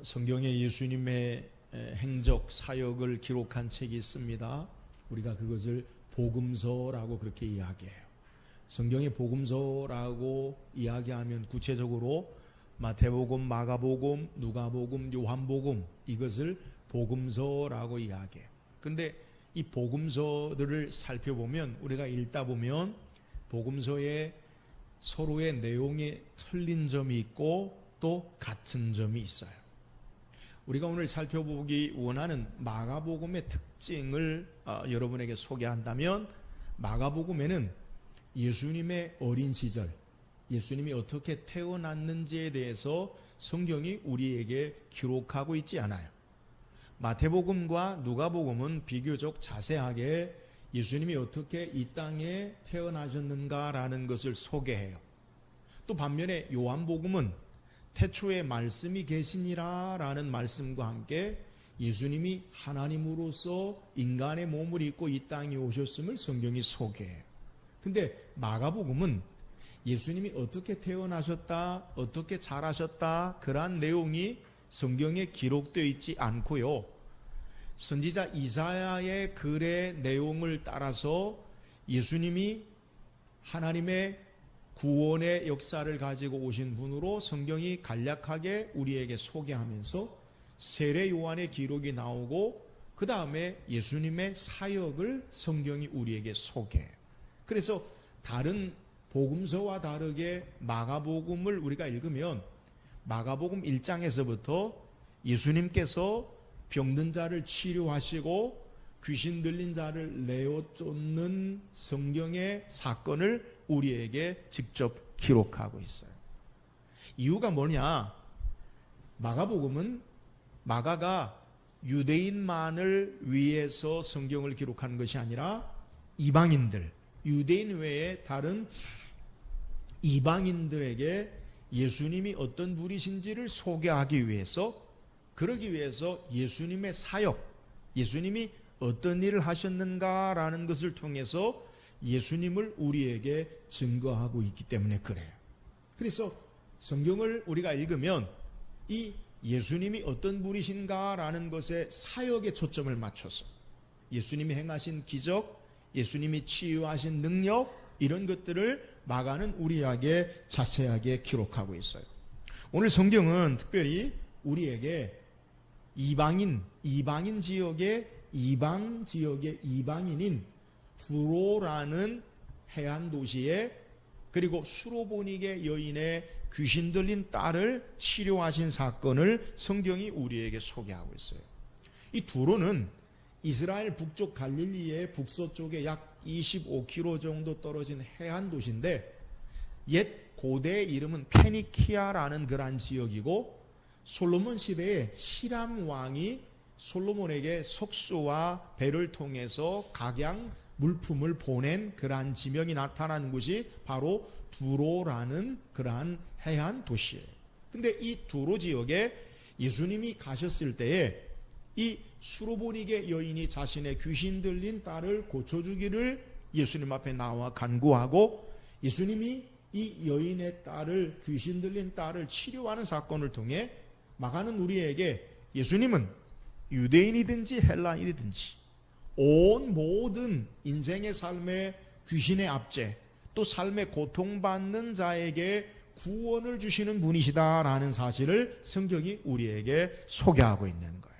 성경에 예수님의 행적, 사역을 기록한 책이 있습니다. 우리가 그것을 복음서라고 그렇게 이야기해요. 성경의 복음서라고 이야기하면 구체적으로 마태복음, 마가복음, 누가복음, 요한복음, 이것을 복음서라고 이야기해요. 근데 이 복음서들을 살펴보면, 우리가 읽다 보면 복음서에 서로의 내용이 틀린 점이 있고 또 같은 점이 있어요. 우리가 오늘 살펴보기 원하는 마가복음의 특징을 여러분에게 소개한다면, 마가복음에는 예수님의 어린 시절, 예수님이 어떻게 태어났는지에 대해서 성경이 우리에게 기록하고 있지 않아요. 마태복음과 누가복음은 비교적 자세하게 예수님이 어떻게 이 땅에 태어나셨는가라는 것을 소개해요. 또 반면에 요한복음은 태초에 말씀이 계시니라 라는 말씀과 함께 예수님이 하나님으로서 인간의 몸을 입고 이 땅에 오셨음을 성경이 소개해요. 근데 마가복음은 예수님이 어떻게 태어나셨다, 어떻게 자라셨다, 그러한 내용이 성경에 기록되어 있지 않고요. 선지자 이사야의 글의 내용을 따라서 예수님이 하나님의 구원의 역사를 가지고 오신 분으로 성경이 간략하게 우리에게 소개하면서 세례 요한의 기록이 나오고, 그 다음에 예수님의 사역을 성경이 우리에게 소개해요. 그래서 다른 복음서와 다르게 마가복음을 우리가 읽으면 마가복음 1장에서부터 예수님께서 병든 자를 치료하시고 귀신 들린 자를 내어 쫓는 성경의 사건을 우리에게 직접 기록하고 있어요. 이유가 뭐냐? 마가복음은 마가가 유대인만을 위해서 성경을 기록하는 것이 아니라 이방인들, 유대인 외에 다른 이방인들에게 예수님이 어떤 분이신지를 소개하기 위해서, 그러기 위해서 예수님의 사역, 예수님이 어떤 일을 하셨는가라는 것을 통해서 예수님을 우리에게 증거하고 있기 때문에 그래요. 그래서 성경을 우리가 읽으면 이 예수님이 어떤 분이신가라는 것에 사역에 초점을 맞춰서 예수님이 행하신 기적, 예수님이 치유하신 능력, 이런 것들을 마가는 우리에게 자세하게 기록하고 있어요. 오늘 성경은 특별히 우리에게 이방 지역의 이방인인 두로라는 해안 도시에, 그리고 수로보니게 여인의 귀신 들린 딸을 치료하신 사건을 성경이 우리에게 소개하고 있어요. 이 두로는 이스라엘 북쪽 갈릴리의 북서쪽에 약 25km 정도 떨어진 해안 도시인데, 옛 고대의 이름은 페니키아라는 그러한 지역이고, 솔로몬 시대에 히람 왕이 솔로몬에게 석수와 배를 통해서 각양 물품을 보낸 그러한 지명이 나타나는 곳이 바로 두로라는 그러한 해안 도시예요. 근데 이 두로 지역에 예수님이 가셨을 때에 이 수로보니게 여인이 자신의 귀신 들린 딸을 고쳐주기를 예수님 앞에 나와 간구하고, 예수님이 이 여인의 딸을, 귀신 들린 딸을 치료하는 사건을 통해 마가는 우리에게 예수님은 유대인이든지 헬라인이든지 온 모든 인생의 삶의 귀신의 압제, 또 삶의 고통받는 자에게 구원을 주시는 분이시다라는 사실을 성경이 우리에게 소개하고 있는 거예요.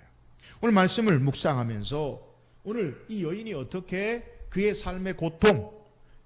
오늘 말씀을 묵상하면서 오늘 이 여인이 어떻게 그의 삶의 고통,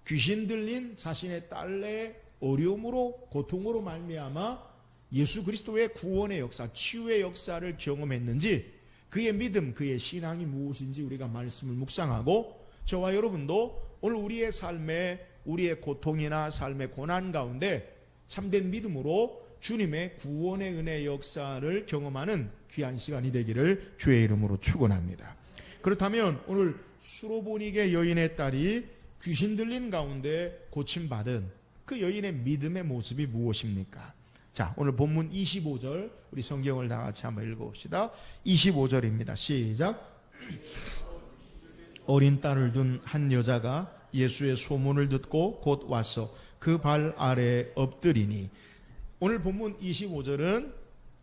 귀신 들린 자신의 딸의 어려움으로, 고통으로 말미암아 예수 그리스도의 구원의 역사, 치유의 역사를 경험했는지, 그의 믿음, 그의 신앙이 무엇인지 우리가 말씀을 묵상하고, 저와 여러분도 오늘 우리의 삶에, 우리의 고통이나 삶의 고난 가운데 참된 믿음으로 주님의 구원의 은혜의 역사를 경험하는 귀한 시간이 되기를 주의 이름으로 축원합니다. 그렇다면 오늘 수로보니게 여인의 딸이 귀신 들린 가운데 고침받은 그 여인의 믿음의 모습이 무엇입니까? 자, 오늘 본문 25절 우리 성경을 다 같이 한번 읽어봅시다. 25절입니다. 시작. 어린 딸을 둔 한 여자가 예수의 소문을 듣고 곧 와서 그 발 아래에 엎드리니. 오늘 본문 25절은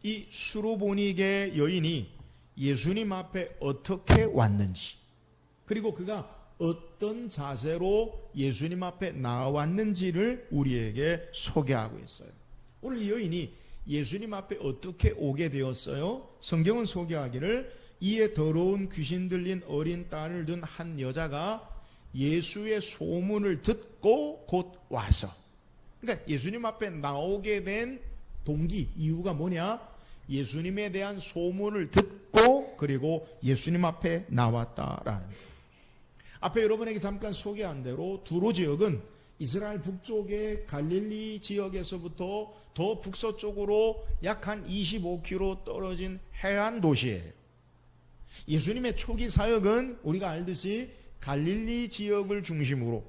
이 수로보니게 여인이 예수님 앞에 어떻게 왔는지, 그리고 그가 어떤 자세로 예수님 앞에 나왔는지를 우리에게 소개하고 있어요. 오늘 이 여인이 예수님 앞에 어떻게 오게 되었어요? 성경은 소개하기를 이에 더러운 귀신 들린 어린 딸을 둔 한 여자가 예수의 소문을 듣고 곧 와서, 그러니까 예수님 앞에 나오게 된 동기, 이유가 뭐냐? 예수님에 대한 소문을 듣고 그리고 예수님 앞에 나왔다라는 거예요. 앞에 여러분에게 잠깐 소개한 대로 두로 지역은 이스라엘 북쪽의 갈릴리 지역에서부터 더 북서쪽으로 약 한 25km 떨어진 해안 도시예요. 예수님의 초기 사역은 우리가 알듯이 갈릴리 지역을 중심으로,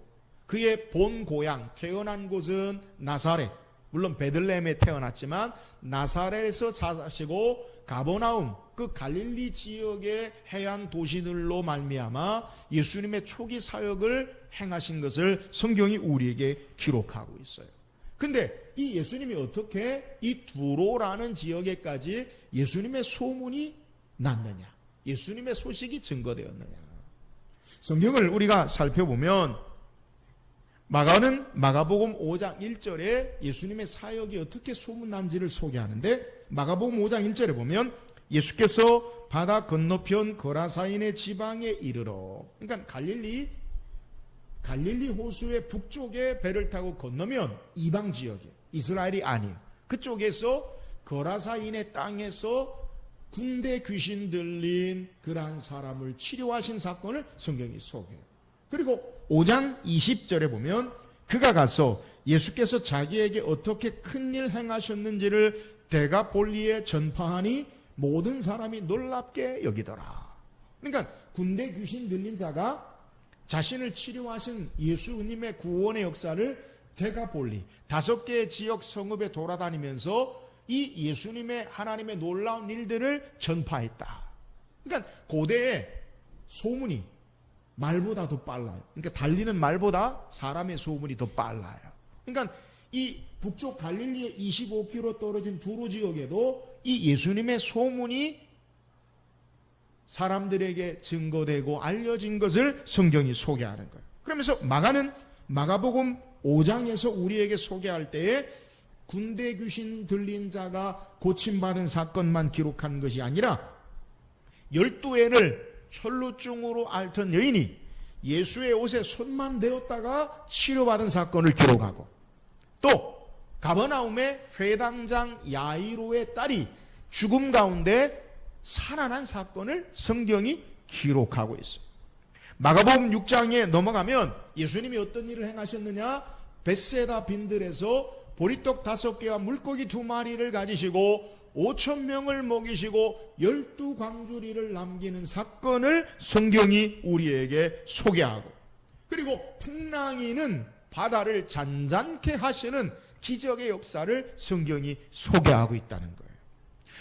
그의 본 고향, 태어난 곳은 나사렛, 물론 베들레헴에 태어났지만 나사렛에서 자라시고 가버나움, 그 갈릴리 지역의 해안 도시들로 말미암아 예수님의 초기 사역을 행하신 것을 성경이 우리에게 기록하고 있어요. 근데 이 예수님이 어떻게 이 두로라는 지역에까지 예수님의 소문이 났느냐, 예수님의 소식이 증거되었느냐. 성경을 우리가 살펴보면 마가는 마가복음 5장 1절에 예수님의 사역이 어떻게 소문난지를 소개하는데, 마가복음 5장 1절에 보면 예수께서 바다 건너편 거라사인의 지방에 이르러, 그러니까 갈릴리 호수의 북쪽에 배를 타고 건너면 이방 지역에, 이스라엘이 아니에요. 그쪽에서 거라사인의 땅에서 군대 귀신 들린 그러한 사람을 치료하신 사건을 성경이 소개해요. 그리고 5장 20절에 보면 그가 가서 예수께서 자기에게 어떻게 큰일 행하셨는지를 데가폴리에 전파하니 모든 사람이 놀랍게 여기더라. 그러니까 군대 귀신 들린 자가 자신을 치료하신 예수님의 구원의 역사를 데가폴리 5개의 지역 성읍에 돌아다니면서 이 예수님의 하나님의 놀라운 일들을 전파했다. 그러니까 고대의 소문이 말보다 더 빨라요. 그러니까 달리는 말보다 사람의 소문이 더 빨라요. 그러니까 이 북쪽 갈릴리에 25km 떨어진 두로 지역에도 이 예수님의 소문이 사람들에게 증거되고 알려진 것을 성경이 소개하는 거예요. 그러면서 마가는 마가복음 5장에서 우리에게 소개할 때에 군대 귀신 들린 자가 고침받은 사건만 기록한 것이 아니라 12애를 혈루증으로 앓던 여인이 예수의 옷에 손만 대었다가 치료받은 사건을 기록하고, 또 가버나움의 회당장 야이로의 딸이 죽음 가운데 살아난 사건을 성경이 기록하고 있어요. 마가복음 6장에 넘어가면 예수님이 어떤 일을 행하셨느냐, 벳세다 빈들에서 보리떡 5개와 물고기 2마리를 가지시고 5,000명을 먹이시고 12광주리를 남기는 사건을 성경이 우리에게 소개하고, 그리고 풍랑이는 바다를 잔잔케 하시는 기적의 역사를 성경이 소개하고 있다는 거예요.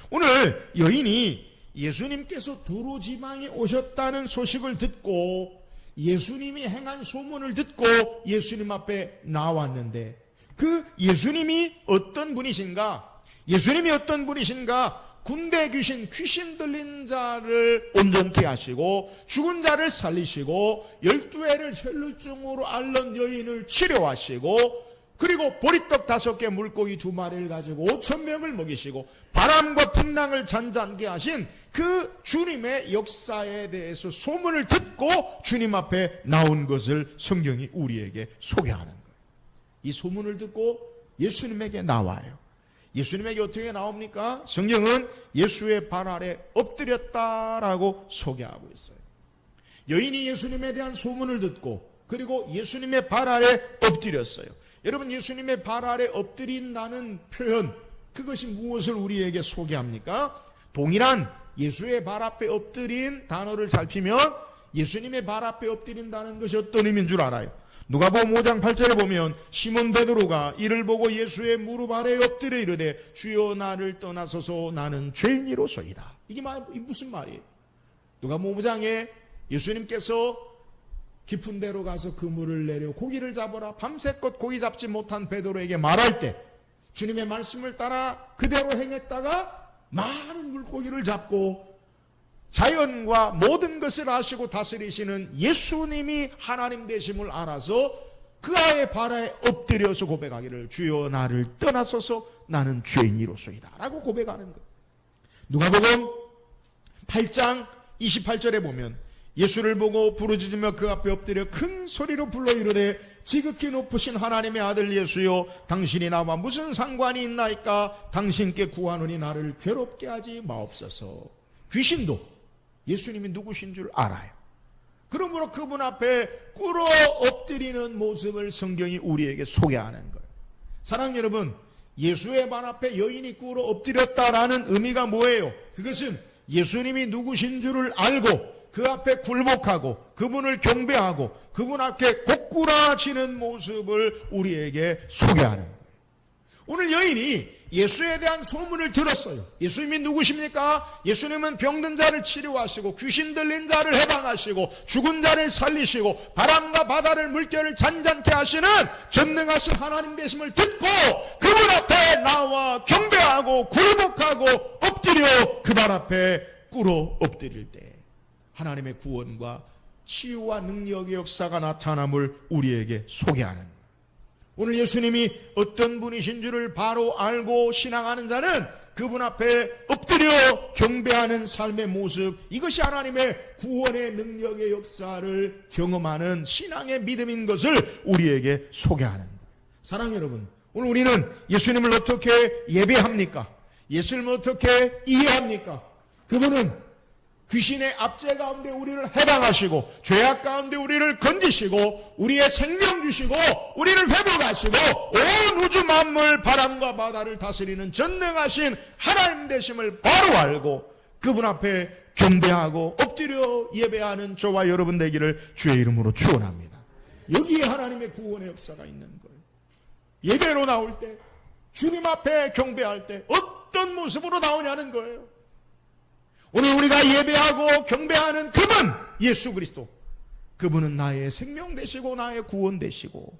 오늘 여인이 예수님께서 두로 지방에 오셨다는 소식을 듣고 예수님이 행한 소문을 듣고 예수님 앞에 나왔는데, 그 예수님이 어떤 분이신가? 예수님이 어떤 분이신가? 군대 귀신 들린 자를 온전케 하시고 죽은 자를 살리시고 12애를 혈루증으로 앓는 여인을 치료하시고, 그리고 보리떡 5개 물고기 2마리를 가지고 5,000명을 먹이시고 바람과 풍랑을 잔잔케 하신 그 주님의 역사에 대해서 소문을 듣고 주님 앞에 나온 것을 성경이 우리에게 소개하는 거예요. 이 소문을 듣고 예수님에게 나와요. 예수님에게 어떻게 나옵니까? 성경은 예수의 발 아래 엎드렸다라고 소개하고 있어요. 여인이 예수님에 대한 소문을 듣고 그리고 예수님의 발 아래 엎드렸어요. 여러분, 예수님의 발 아래 엎드린다는 표현, 그것이 무엇을 우리에게 소개합니까? 동일한 예수의 발 앞에 엎드린 단어를 살피면 예수님의 발 앞에 엎드린다는 것이 어떤 의미인 줄 알아요. 누가복음 5장 8절에 보면 시몬 베드로가 이를 보고 예수의 무릎 아래 엎드려 이르되 주여 나를 떠나소서 나는 죄인이로소이다. 이게 무슨 말이에요? 누가복음 5장에 예수님께서 깊은 데로 가서 그물을 내려 고기를 잡으라 밤새껏 고기 잡지 못한 베드로에게 말할 때 주님의 말씀을 따라 그대로 행했다가 많은 물고기를 잡고 자연과 모든 것을 아시고 다스리시는 예수님이 하나님 되심을 알아서 그 아의 발에 엎드려서 고백하기를 주여 나를 떠나소서 나는 죄인이로소이다 라고 고백하는 거예요. 누가복음 8장 28절에 보면 예수를 보고 부르짖으며 그 앞에 엎드려 큰 소리로 불러 이르되 지극히 높으신 하나님의 아들 예수여 당신이 나와 무슨 상관이 있나이까 당신께 구하노니 나를 괴롭게 하지 마옵소서. 귀신도 예수님이 누구신 줄 알아요. 그러므로 그분 앞에 꿇어 엎드리는 모습을 성경이 우리에게 소개하는 거예요. 사랑하는 여러분, 예수의 발 앞에 여인이 꿇어 엎드렸다라는 의미가 뭐예요? 그것은 예수님이 누구신 줄을 알고 그 앞에 굴복하고 그분을 경배하고 그분 앞에 고꾸라지는 모습을 우리에게 소개하는 거예요. 오늘 여인이 예수에 대한 소문을 들었어요. 예수님이 누구십니까? 예수님은 병든 자를 치료하시고 귀신 들린 자를 해방하시고 죽은 자를 살리시고 바람과 바다를 물결을 잔잔케 하시는 전능하신 하나님 되심을 듣고 그분 앞에 나와 경배하고 굴복하고 엎드려 그 발 앞에 꿇어 엎드릴 때 하나님의 구원과 치유와 능력의 역사가 나타남을 우리에게 소개하는 거예요. 오늘 예수님이 어떤 분이신 줄을 바로 알고 신앙하는 자는 그분 앞에 엎드려 경배하는 삶의 모습, 이것이 하나님의 구원의 능력의 역사를 경험하는 신앙의 믿음인 것을 우리에게 소개하는 거예요. 사랑하는 여러분, 오늘 우리는 예수님을 어떻게 예배합니까? 예수님을 어떻게 이해합니까? 그분은 귀신의 압제 가운데 우리를 해방하시고 죄악 가운데 우리를 건지시고 우리의 생명 주시고 우리를 회복하시고 온 우주 만물 바람과 바다를 다스리는 전능하신 하나님 되심을 바로 알고 그분 앞에 경배하고 엎드려 예배하는 저와 여러분 되기를 주의 이름으로 축원합니다. 여기에 하나님의 구원의 역사가 있는 거예요. 예배로 나올 때 주님 앞에 경배할 때 어떤 모습으로 나오냐는 거예요. 오늘 우리가 예배하고 경배하는 그분 예수 그리스도, 그분은 나의 생명 되시고 나의 구원 되시고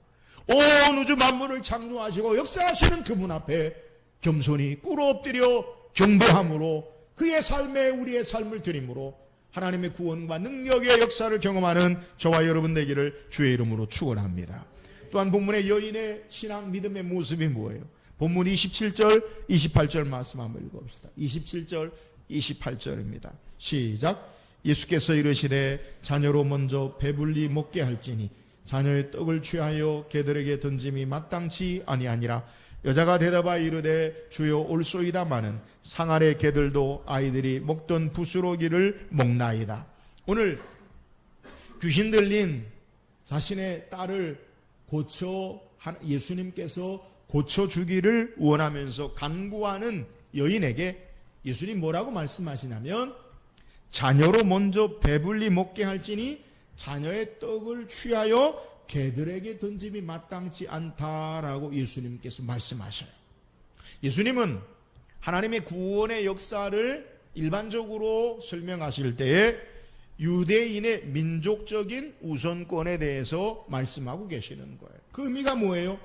온 우주 만물을 창조하시고 역사하시는 그분 앞에 겸손히 꿇어 엎드려 경배함으로 그의 삶에 우리의 삶을 드림으로 하나님의 구원과 능력의 역사를 경험하는 저와 여러분 되기를 주의 이름으로 축원합니다. 또한 본문의 여인의 신앙 믿음의 모습이 뭐예요? 본문 27절 28절 말씀 한번 읽어봅시다. 27절 28절입니다. 시작. 예수께서 이르시되 자녀로 먼저 배불리 먹게 할지니 자녀의 떡을 취하여 개들에게 던짐이 마땅치 아니하니라. 여자가 대답하여 이르되 주여 올소이다마는 상 아래 개들도 아이들이 먹던 부스러기를 먹나이다. 오늘 귀신 들린 자신의 딸을 예수님께서 고쳐주기를 원하면서 간구하는 여인에게 예수님 뭐라고 말씀하시냐면 자녀로 먼저 배불리 먹게 할지니 자녀의 떡을 취하여 개들에게 던짐이 마땅치 않다라고 예수님께서 말씀하셔요. 예수님은 하나님의 구원의 역사를 일반적으로 설명하실 때에 유대인의 민족적인 우선권에 대해서 말씀하고 계시는 거예요. 그 의미가 뭐예요?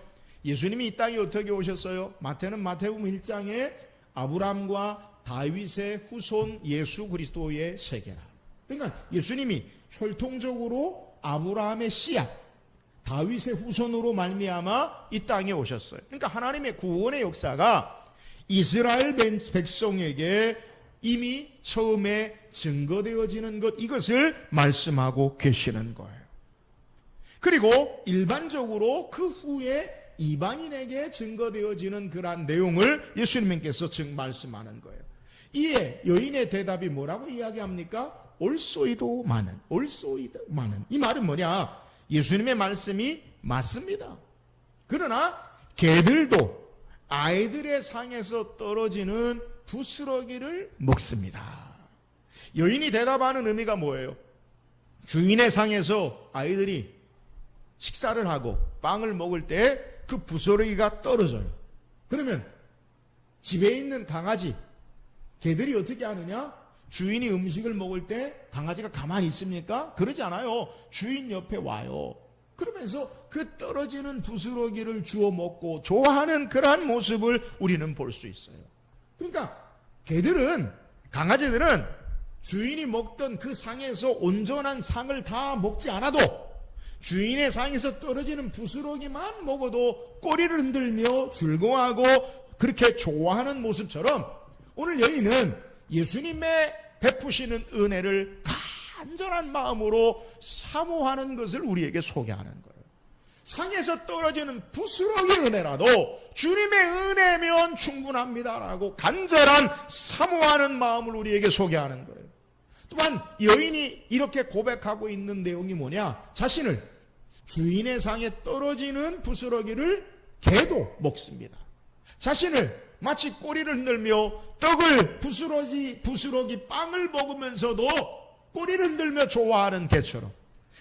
예수님이 이 땅에 어떻게 오셨어요? 마태는 마태복음 1장에 아브라함과 다윗의 후손 예수 그리스도의 세계라. 그러니까 예수님이 혈통적으로 아브라함의 씨앗, 다윗의 후손으로 말미암아 이 땅에 오셨어요. 그러니까 하나님의 구원의 역사가 이스라엘 백성에게 이미 처음에 증거되어지는 것, 이것을 말씀하고 계시는 거예요. 그리고 일반적으로 그 후에 이방인에게 증거되어지는 그러한 내용을 예수님께서 말씀하는 거예요. 이에 여인의 대답이 뭐라고 이야기합니까? 올소이도마는, 올소이도마는. 이 말은 뭐냐? 예수님의 말씀이 맞습니다. 그러나 개들도 아이들의 상에서 떨어지는 부스러기를 먹습니다. 여인이 대답하는 의미가 뭐예요? 주인의 상에서 아이들이 식사를 하고 빵을 먹을 때 그 부스러기가 떨어져요. 그러면 집에 있는 강아지, 개들이 어떻게 하느냐? 주인이 음식을 먹을 때 강아지가 가만히 있습니까? 그러지 않아요. 주인 옆에 와요. 그러면서 그 떨어지는 부스러기를 주워 먹고 좋아하는 그러한 모습을 우리는 볼 수 있어요. 그러니까 강아지들은 주인이 먹던 그 상에서 온전한 상을 다 먹지 않아도 주인의 상에서 떨어지는 부스러기만 먹어도 꼬리를 흔들며 즐거워하고 그렇게 좋아하는 모습처럼 오늘 여인은 예수님의 베푸시는 은혜를 간절한 마음으로 사모하는 것을 우리에게 소개하는 거예요. 상에서 떨어지는 부스러기 은혜라도 주님의 은혜면 충분합니다라고 간절한 사모하는 마음을 우리에게 소개하는 거예요. 또한 여인이 이렇게 고백하고 있는 내용이 뭐냐? 자신을 주인의 상에 떨어지는 부스러기를 개도 먹습니다. 자신을 마치 꼬리를 흔들며 떡을 부스러기 빵을 먹으면서도 꼬리를 흔들며 좋아하는 개처럼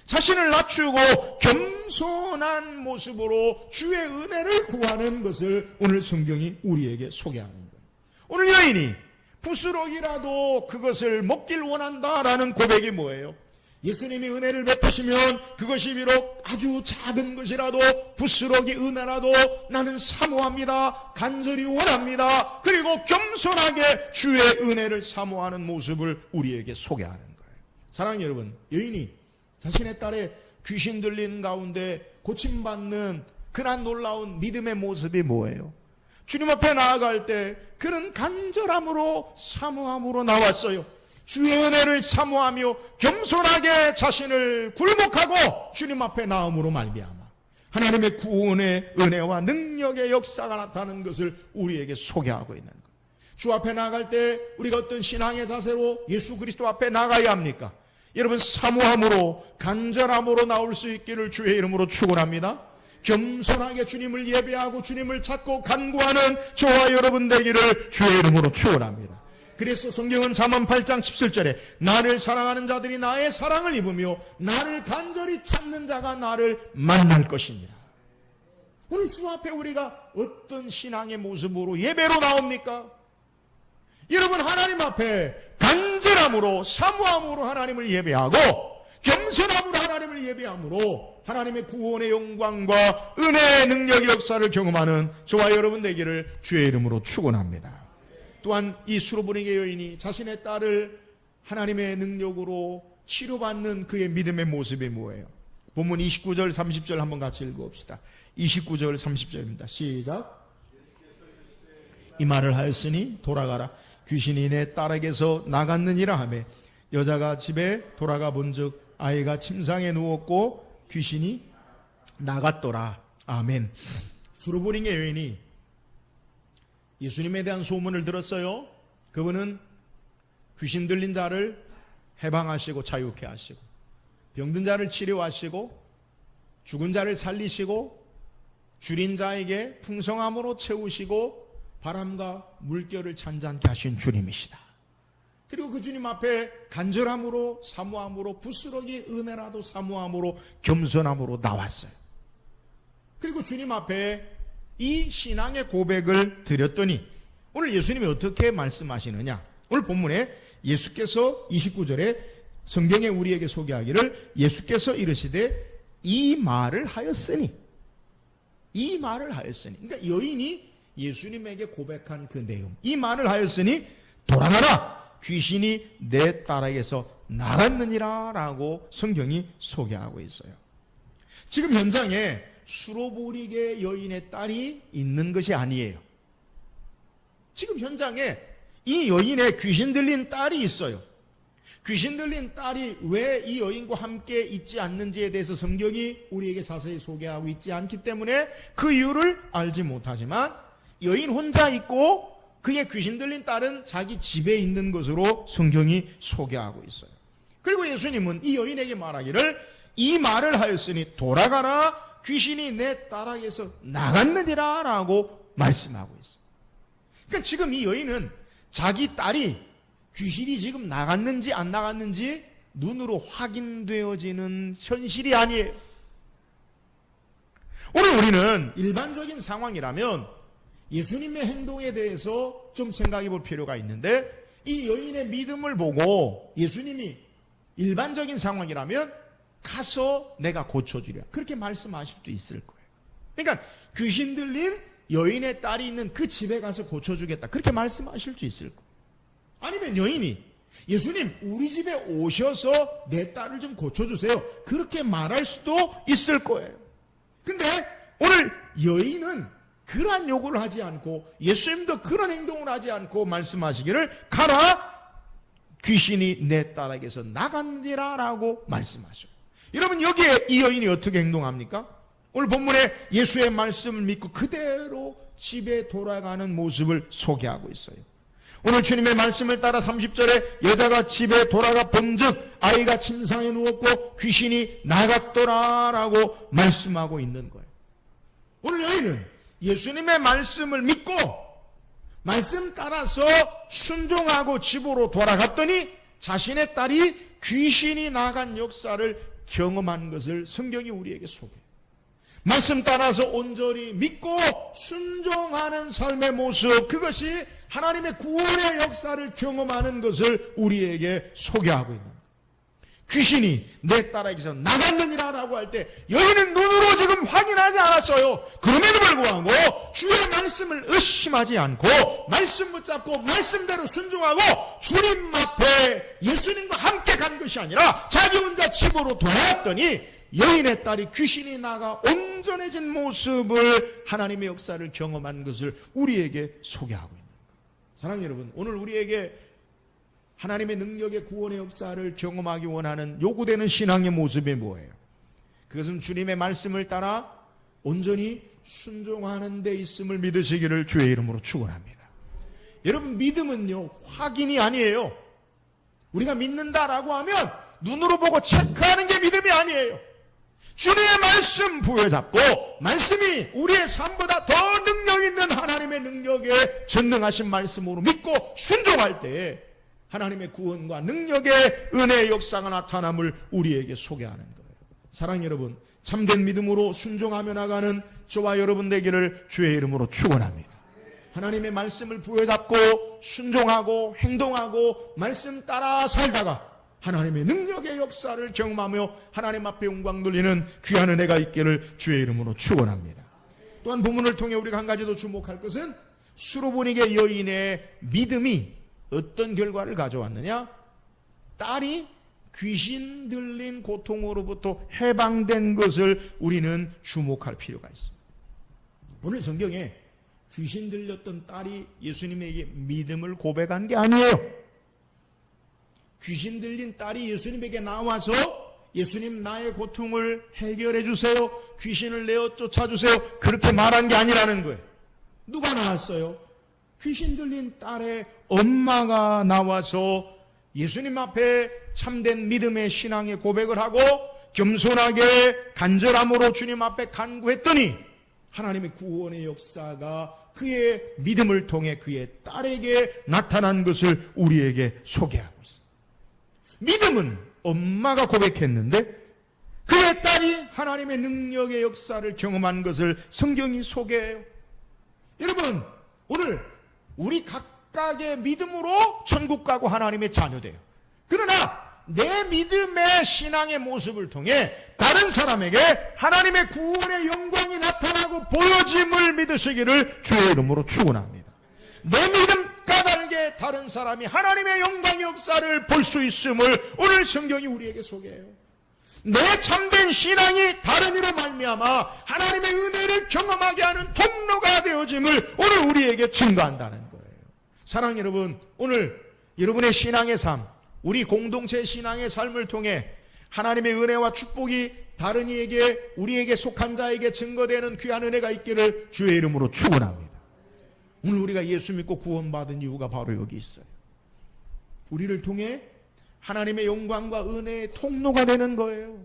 자신을 낮추고 겸손한 모습으로 주의 은혜를 구하는 것을 오늘 성경이 우리에게 소개하는 거예요. 오늘 여인이 부스러기라도 그것을 먹길 원한다라는 고백이 뭐예요? 예수님이 은혜를 베푸시면 그것이 비록 아주 작은 것이라도 부스러기 은혜라도 나는 사모합니다. 간절히 원합니다. 그리고 겸손하게 주의 은혜를 사모하는 모습을 우리에게 소개하는 거예요. 사랑하는 여러분, 여인이 자신의 딸의 귀신 들린 가운데 고침받는 그런 놀라운 믿음의 모습이 뭐예요? 주님 앞에 나아갈 때 그는 간절함으로 사모함으로 나왔어요. 주의 은혜를 사모하며 겸손하게 자신을 굴복하고 주님 앞에 나옴으로 말미암아 하나님의 구원의 은혜와 능력의 역사가 나타나는 것을 우리에게 소개하고 있는 것. 주 앞에 나아갈 때 우리가 어떤 신앙의 자세로 예수 그리스도 앞에 나가야 합니까? 여러분, 사모함으로 간절함으로 나올 수 있기를 주의 이름으로 축원합니다. 겸손하게 주님을 예배하고 주님을 찾고 간구하는 저와 여러분 되기를 주의 이름으로 축원합니다. 그래서 성경은 잠언 8장 17절에 나를 사랑하는 자들이 나의 사랑을 입으며 나를 간절히 찾는 자가 나를 만날 것입니다. 오늘 주 앞에 우리가 어떤 신앙의 모습으로 예배로 나옵니까? 여러분, 하나님 앞에 간절함으로 사모함으로 하나님을 예배하고 겸손함으로 하나님을 예배함으로 하나님의 구원의 영광과 은혜의 능력 역사를 경험하는 저와 여러분 되기를 주의 이름으로 축원합니다. 또한 이 수로보니게 여인이 자신의 딸을 하나님의 능력으로 치료받는 그의 믿음의 모습이 뭐예요? 본문 29절 30절 한번 같이 읽어봅시다. 29절 30절입니다. 시작. 이 말을 하였으니 돌아가라. 귀신이 내 딸에게서 나갔느니라 하매 여자가 집에 돌아가 본즉 아이가 침상에 누웠고 귀신이 나갔더라. 아멘. 수로보니게 여인이 예수님에 대한 소문을 들었어요. 그분은 귀신 들린 자를 해방하시고 자유케 하시고 병든 자를 치료하시고 죽은 자를 살리시고 줄인 자에게 풍성함으로 채우시고 바람과 물결을 잔잔케 하신 주님이시다. 그리고 그 주님 앞에 간절함으로 사모함으로 부스러기 은혜라도 사모함으로 겸손함으로 나왔어요. 그리고 주님 앞에 이 신앙의 고백을 드렸더니 오늘 예수님이 어떻게 말씀하시느냐? 오늘 본문에 예수께서 29절에 성경에 우리에게 소개하기를 예수께서 이르시되 이 말을 하였으니 그러니까 여인이 예수님에게 고백한 그 내용, 이 말을 하였으니 돌아가라, 귀신이 내 딸에게서 나갔느니라 라고 성경이 소개하고 있어요. 지금 현장에 수로보니게 여인의 딸이 있는 것이 아니에요. 지금 현장에 이 여인의 귀신 들린 딸이 있어요. 귀신 들린 딸이 왜 이 여인과 함께 있지 않는지에 대해서 성경이 우리에게 자세히 소개하고 있지 않기 때문에 그 이유를 알지 못하지만 여인 혼자 있고 그의 귀신 들린 딸은 자기 집에 있는 것으로 성경이 소개하고 있어요. 그리고 예수님은 이 여인에게 말하기를 이 말을 하였으니 돌아가라, 귀신이 내 딸에게서 나갔느니라 라고 말씀하고 있어요. 그러니까 지금 이 여인은 자기 딸이 귀신이 지금 나갔는지 안 나갔는지 눈으로 확인되어지는 현실이 아니에요. 오늘 우리는 일반적인 상황이라면 예수님의 행동에 대해서 좀 생각해 볼 필요가 있는데 이 여인의 믿음을 보고 예수님이 일반적인 상황이라면 가서 내가 고쳐주랴 그렇게 말씀하실 수 있을 거예요. 그러니까 귀신 들린 여인의 딸이 있는 그 집에 가서 고쳐주겠다 그렇게 말씀하실 수 있을 거예요. 아니면 여인이 예수님 우리 집에 오셔서 내 딸을 좀 고쳐주세요. 그렇게 말할 수도 있을 거예요. 근데 오늘 여인은 그러한 요구를 하지 않고 예수님도 그런 행동을 하지 않고 말씀하시기를 가라 귀신이 내 딸에게서 나갔느니라 라고 말씀하셔요. 여러분 여기에 이 여인이 어떻게 행동합니까? 오늘 본문에 예수의 말씀을 믿고 그대로 집에 돌아가는 모습을 소개하고 있어요. 오늘 주님의 말씀을 따라 30절에 여자가 집에 돌아가 본즉 아이가 침상에 누웠고 귀신이 나갔더라 라고 말씀하고 있는 거예요. 오늘 여인은 예수님의 말씀을 믿고 말씀 따라서 순종하고 집으로 돌아갔더니 자신의 딸이 귀신이 나간 역사를 경험한 것을 성경이 우리에게 소개해요. 말씀 따라서 온전히 믿고 순종하는 삶의 모습, 그것이 하나님의 구원의 역사를 경험하는 것을 우리에게 소개하고 있는 거예요. 귀신이 내 딸에게서 나갔느니라 라고 할 때 여인은 눈으로 지금 확인하지 않았어요. 그럼에도 불구하고 주의 말씀을 의심하지 않고 말씀 붙잡고 말씀대로 순종하고 주님 앞에 예수님과 함께 간 것이 아니라 자기 혼자 집으로 돌아왔더니 여인의 딸이 귀신이 나가 온전해진 모습을 하나님의 역사를 경험한 것을 우리에게 소개하고 있는 거예요. 사랑하는 여러분, 오늘 우리에게 하나님의 능력의 구원의 역사를 경험하기 원하는 요구되는 신앙의 모습이 뭐예요? 그것은 주님의 말씀을 따라 온전히 순종하는 데 있음을 믿으시기를 주의 이름으로 축원합니다. 여러분, 믿음은요 확인이 아니에요. 우리가 믿는다라고 하면 눈으로 보고 체크하는 게 믿음이 아니에요. 주님의 말씀 부여잡고 말씀이 우리의 삶보다 더 능력 있는 하나님의 능력에 전능하신 말씀으로 믿고 순종할 때 하나님의 구원과 능력의 은혜의 역사가 나타남을 우리에게 소개하는 거예요. 사랑하는 여러분, 참된 믿음으로 순종하며 나가는 저와 여러분 되기를 주의 이름으로 축원합니다. 하나님의 말씀을 부여잡고 순종하고 행동하고 말씀 따라 살다가 하나님의 능력의 역사를 경험하며 하나님 앞에 영광 돌리는 귀한 은혜가 있기를 주의 이름으로 축원합니다. 또한 본문을 통해 우리가 한 가지 더 주목할 것은 수로보니게 여인의 믿음이 어떤 결과를 가져왔느냐? 딸이 귀신 들린 고통으로부터 해방된 것을 우리는 주목할 필요가 있습니다. 오늘 성경에 귀신 들렸던 딸이 예수님에게 믿음을 고백한 게 아니에요. 귀신 들린 딸이 예수님에게 나와서 예수님 나의 고통을 해결해 주세요. 귀신을 내어 쫓아주세요. 그렇게 말한 게 아니라는 거예요. 누가 나왔어요? 귀신 들린 딸의 엄마가 나와서 예수님 앞에 참된 믿음의 신앙의 고백을 하고 겸손하게 간절함으로 주님 앞에 간구했더니 하나님의 구원의 역사가 그의 믿음을 통해 그의 딸에게 나타난 것을 우리에게 소개하고 있습니다. 믿음은 엄마가 고백했는데 그의 딸이 하나님의 능력의 역사를 경험한 것을 성경이 소개해요. 여러분, 오늘 우리 각각의 믿음으로 천국 가고 하나님의 자녀돼요. 그러나 내 믿음의 신앙의 모습을 통해 다른 사람에게 하나님의 구원의 영광이 나타나고 보여짐을 믿으시기를 주의 이름으로 축원합니다. 내 믿음 까닭에 다른 사람이 하나님의 영광의 역사를 볼 수 있음을 오늘 성경이 우리에게 소개해요. 내 참된 신앙이 다른 이로 말미암아 하나님의 은혜를 경험하게 하는 통로가 되어짐을 오늘 우리에게 증거한다는 거예요. 사랑하는 여러분, 오늘 여러분의 신앙의 삶, 우리 공동체 신앙의 삶을 통해 하나님의 은혜와 축복이 다른 이에게, 우리에게 속한 자에게 증거되는 귀한 은혜가 있기를 주의 이름으로 축원합니다. 오늘 우리가 예수 믿고 구원받은 이유가 바로 여기 있어요. 우리를 통해 하나님의 영광과 은혜의 통로가 되는 거예요.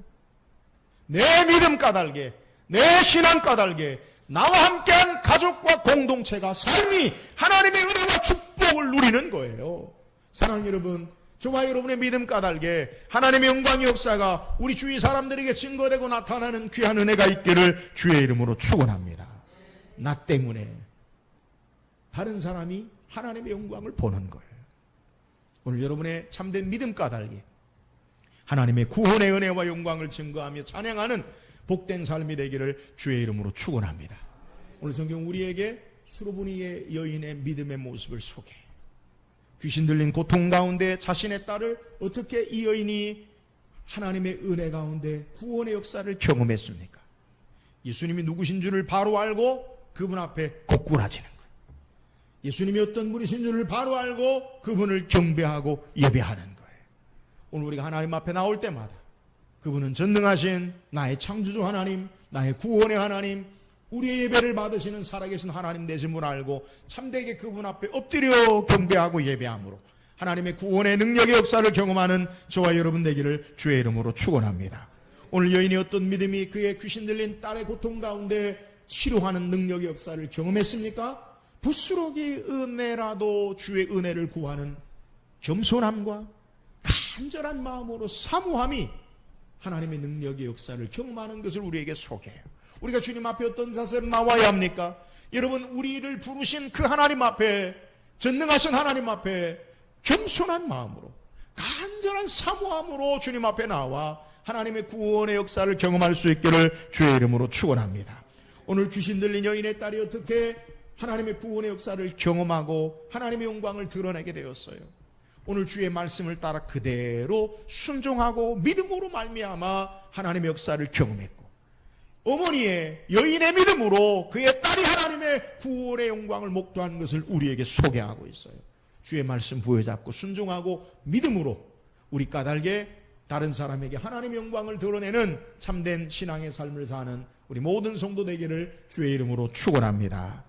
내 믿음 까닭에, 내 신앙 까닭에 나와 함께한 가족과 공동체가 삶이 하나님의 은혜와 축복을 누리는 거예요. 사랑하는 여러분, 저와 여러분의 믿음 까닭에 하나님의 영광의 역사가 우리 주위 사람들에게 증거되고 나타나는 귀한 은혜가 있기를 주의 이름으로 축원합니다. 나 때문에 다른 사람이 하나님의 영광을 보는 거예요. 오늘 여러분의 참된 믿음 까닭에 하나님의 구원의 은혜와 영광을 증거하며 찬양하는 복된 삶이 되기를 주의 이름으로 축원합니다. 오늘 성경 우리에게 수로보니게 여인의 믿음의 모습을 소개해요. 귀신 들린 고통 가운데 자신의 딸을 어떻게 이 여인이 하나님의 은혜 가운데 구원의 역사를 경험했습니까? 예수님이 누구신 줄을 바로 알고 그분 앞에 고꾸라지는 거예요. 예수님이 어떤 분이신 줄을 바로 알고 그분을 경배하고 예배하는 거예요. 오늘 우리가 하나님 앞에 나올 때마다 그분은 전능하신 나의 창조주 하나님, 나의 구원의 하나님, 우리의 예배를 받으시는 살아계신 하나님 되신 분 알고 참되게 그분 앞에 엎드려 경배하고 예배함으로 하나님의 구원의 능력의 역사를 경험하는 저와 여러분 되기를 주의 이름으로 축원합니다. 오늘 여인이 어떤 믿음이 그의 귀신 들린 딸의 고통 가운데 치료하는 능력의 역사를 경험했습니까? 부스러기 은혜라도 주의 은혜를 구하는 겸손함과 간절한 마음으로 사모함이 하나님의 능력의 역사를 경험하는 것을 우리에게 소개해요. 우리가 주님 앞에 어떤 자세로 나와야 합니까? 여러분, 우리를 부르신 그 하나님 앞에, 전능하신 하나님 앞에 겸손한 마음으로 간절한 사모함으로 주님 앞에 나와 하나님의 구원의 역사를 경험할 수 있기를 주의 이름으로 축원합니다. 오늘 귀신 들린 여인의 딸이 어떻게 하나님의 구원의 역사를 경험하고 하나님의 영광을 드러내게 되었어요. 오늘 주의 말씀을 따라 그대로 순종하고 믿음으로 말미암아 하나님의 역사를 경험했고, 어머니의 여인의 믿음으로 그의 딸이 하나님의 구원의 영광을 목도하는 것을 우리에게 소개하고 있어요. 주의 말씀 부여잡고 순종하고 믿음으로 우리 까닭에 다른 사람에게 하나님의 영광을 드러내는 참된 신앙의 삶을 사는 우리 모든 성도 되기를 주의 이름으로 축원합니다.